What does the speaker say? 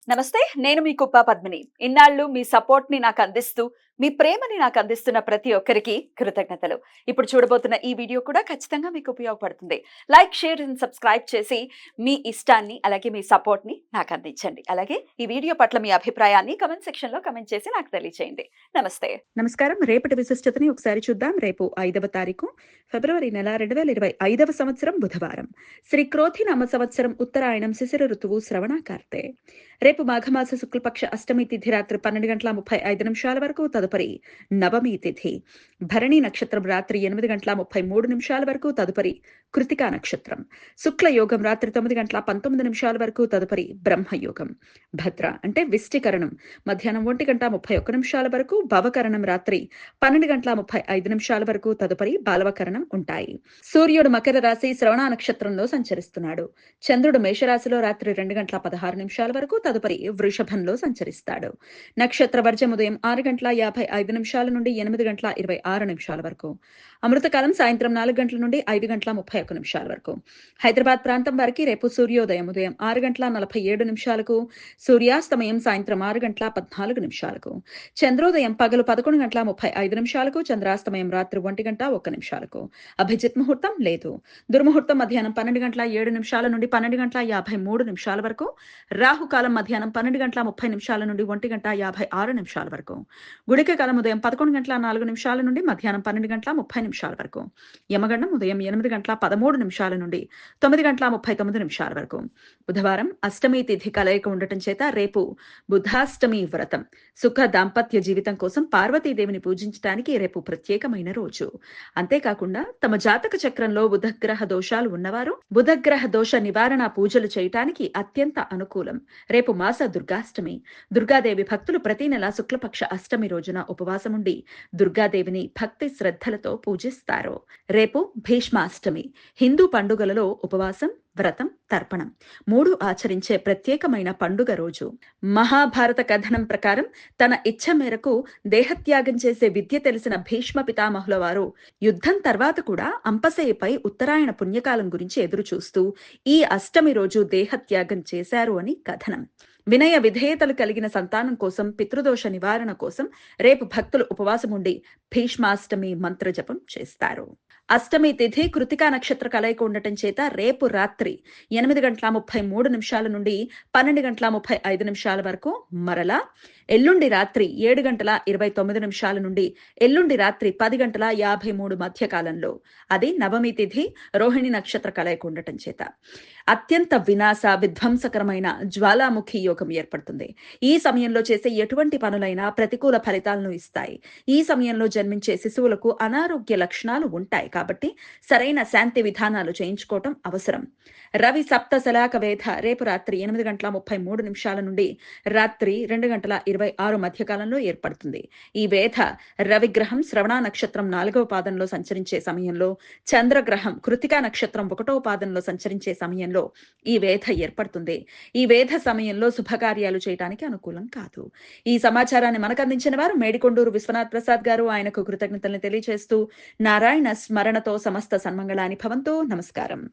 నమస్తే. నేను మీ కుప్ప పద్మిని. ఇన్నాళ్ళు మీ సపోర్ట్‌ని నాకందిస్తూ, మీ ప్రేమని నాకందిస్తున్న ప్రతి ఒక్కరికి కృతజ్ఞతలు. ఇప్పుడు చూడబోతున్న ఈ వీడియో కూడా ఖచ్చితంగా మీకు ఉపయోగపడుతుంది. లైక్, షేర్ అండ్ సబ్స్క్రైబ్ చేసి మీ ఇష్టాన్ని, అలాగే మీ సపోర్ట్‌ని నాకందించండి. అలాగే ఈ వీడియో పట్ల మీ అభిప్రాయాన్ని కామెంట్ సెక్షన్‌లో కామెంట్ చేసి నాకు తెలియచేయండి. నమస్తే. నమస్కారం. రేపటి విశిష్టతని ఒకసారి చూద్దాం. రేపు 5వ తారీఖు ఫిబ్రవరి నెల 2025వ సంవత్సరం బుధవారం. శ్రీ క్రోధినామ సంవత్సరం ఉత్తరాయణం శిశిర ఋతువు శ్రవణాకార్తె. రేపు మాఘమాస శుక్లపక్ష అష్టమి తిథి రాత్రి 12:35 వరకు, తదుపరి నవమి తిథి. భరణి నక్షత్రం రాత్రి 8:33 వరకు, తదుపరి కృతికా నక్షత్రం. శుక్ల యోగం రాత్రి 9:19 వరకు, తదుపరి బ్రహ్మయోగం. భద్ర అంటే విష్టికరణం మధ్యాహ్నం 1:31 వరకు, భవకరణం రాత్రి 12:35 వరకు, తదుపరి బాలవకరణం ఉంటాయి. సూర్యుడు మకర రాశి శ్రవణ నక్షత్రంలో సంచరిస్తున్నాడు. చంద్రుడు మేషరాశిలో రాత్రి 2:16 వరకు, తదుపరి వృషభంలో సంచరిస్తాడు. నక్షత్ర వర్జం ఉదయం 6:55 నుండి 8:26 వరకు. అమృతకాలం సాయంత్రం 4 గంటల నుండి 5:31 వరకు. హైదరాబాద్ ప్రాంతం వారికి రేపు సూర్యోదయం ఉదయం 6:47, సూర్యాస్తమయం సాయంత్రం 6:14. చంద్రోదయం పగలు 11:35, చంద్రాస్తమయం రాత్రి 1:01. అభిజిత్ ముహూర్తం లేదు. దుర్ముహూర్తం మధ్యాహ్నం 12:07 నుండి 12:53 వరకు. రాహుకాలం మధ్యాహ్నం 12:30 నుండి 1:56 వరకు. గుళిక కాలం ఉదయం 11:04 నుండి మధ్యాహ్నం 12:30 వరకు. యమగండం ఉదయం 8:13 నుండి 9:39 వరకు. బుధవారం అష్టమి తిథి కలయిక ఉండటం చేత రేపు బుధాష్టమి వ్రతం. సుఖ దాంపత్య జీవితం కోసం పార్వతీదేవిని పూజించడానికి రేపు ప్రత్యేకమైన రోజు. అంతేకాకుండా తమ జాతక చక్రంలో బుధగ్రహ దోషాలు ఉన్నవారు బుధగ్రహ దోష నివారణ పూజలు చేయటానికి అత్యంత అనుకూలం. రేపు మాస దుర్గాష్టమి. దుర్గాదేవి భక్తులు ప్రతి నెల శుక్లపక్ష అష్టమి రోజున ఉపవాసముండి దుర్గాదేవిని భక్తి శ్రద్ధలతో పూజిస్తారు. రేపు భీష్మాష్టమి. హిందూ పండుగలలో ఉపవాసం, వ్రతం, తర్పణం 3 ఆచరించే ప్రత్యేకమైన పండుగ రోజు. మహాభారత కథనం ప్రకారం తన ఇచ్ఛ మేరకు దేహత్యాగం చేసే విద్య తెలిసిన భీష్మ పితామహుల వారు యుద్ధం తర్వాత కూడా అంపశయ్యపై ఉత్తరాయణ పుణ్యకాలం గురించి ఎదురు చూస్తూ ఈ అష్టమి రోజు దేహత్యాగం చేశారు అని కథనం. వినయ విధేయతలు కలిగిన సంతానం కోసం, పితృదోష నివారణ కోసం రేపు భక్తులు ఉపవాసముండి భీష్మాష్టమి మంత్రజపం చేస్తారు. అష్టమి తిథి కృతికా నక్షత్ర కలయిక ఉండటం చేత రేపు రాత్రి 8:33 నుండి 12:35 వరకు, మరలా ఎల్లుండి రాత్రి 7:29 నుండి ఎల్లుండి రాత్రి 10:53 మధ్య కాలంలో, అది నవమి తిథి రోహిణి నక్షత్ర కలయిక ఉండటం చేత అత్యంత వినాశ విధ్వంసకరమైన జ్వాలాముఖి యోగం ఏర్పడుతుంది. ఈ సమయంలో చేసే ఎటువంటి పనులైనా ప్రతికూల ఫలితాలను ఇస్తాయి. ఈ సమయంలో జన్మించే శిశువులకు అనారోగ్య లక్షణాలు ఉంటాయి కాబట్టి సరైన శాంతి విధానాలు చేయించుకోవటం అవసరం. రవి సప్త శలాక వేధ రేపు రాత్రి 8:33 నుండి రాత్రి 2:26 మధ్యకాలంలో ఏర్పడుతుంది. ఈ వేధ రవిగ్రహం శ్రవణ నక్షత్రం 4వ పాదంలో సంచరించే సమయంలో, చంద్రగ్రహం కృతికా నక్షత్రం 1వ పాదంలో సంచరించే సమయంలో ఈ వేధ ఏర్పడుతుంది. ఈ వేధ సమయంలో శుభకార్యాలు చేయడానికి అనుకూలం కాదు. ఈ సమాచారాన్ని మనకు అందించిన వారు మేడికొండూరు విశ్వనాథ్ ప్రసాద్ గారు. ఆయనకు కృతజ్ఞతల్ని తెలియజేస్తూ నారాయణ స్మరణతో సమస్త సన్మంగళాని భవంతు. నమస్కారం.